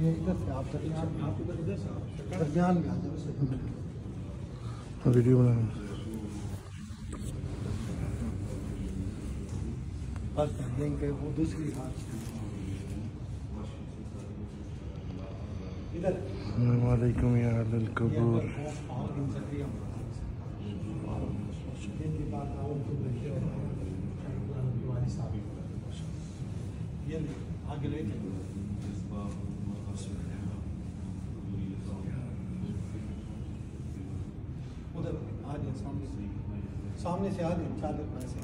ये इधर से आप इधर से ध्यान में आ जाओ। वीडियो बना बस देंगे वो दूसरी हाथ इधर। वालेकुम या अहल कबूर। आगे लेके उधर आ जाए सामने से आ जाए चादर पैसे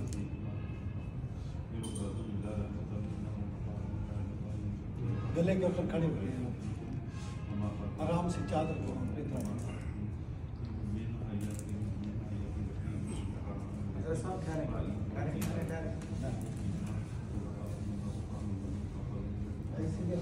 गले के ऊपर खड़े हुए हैं आराम से चादर को अपनी तरफ सब ऐसे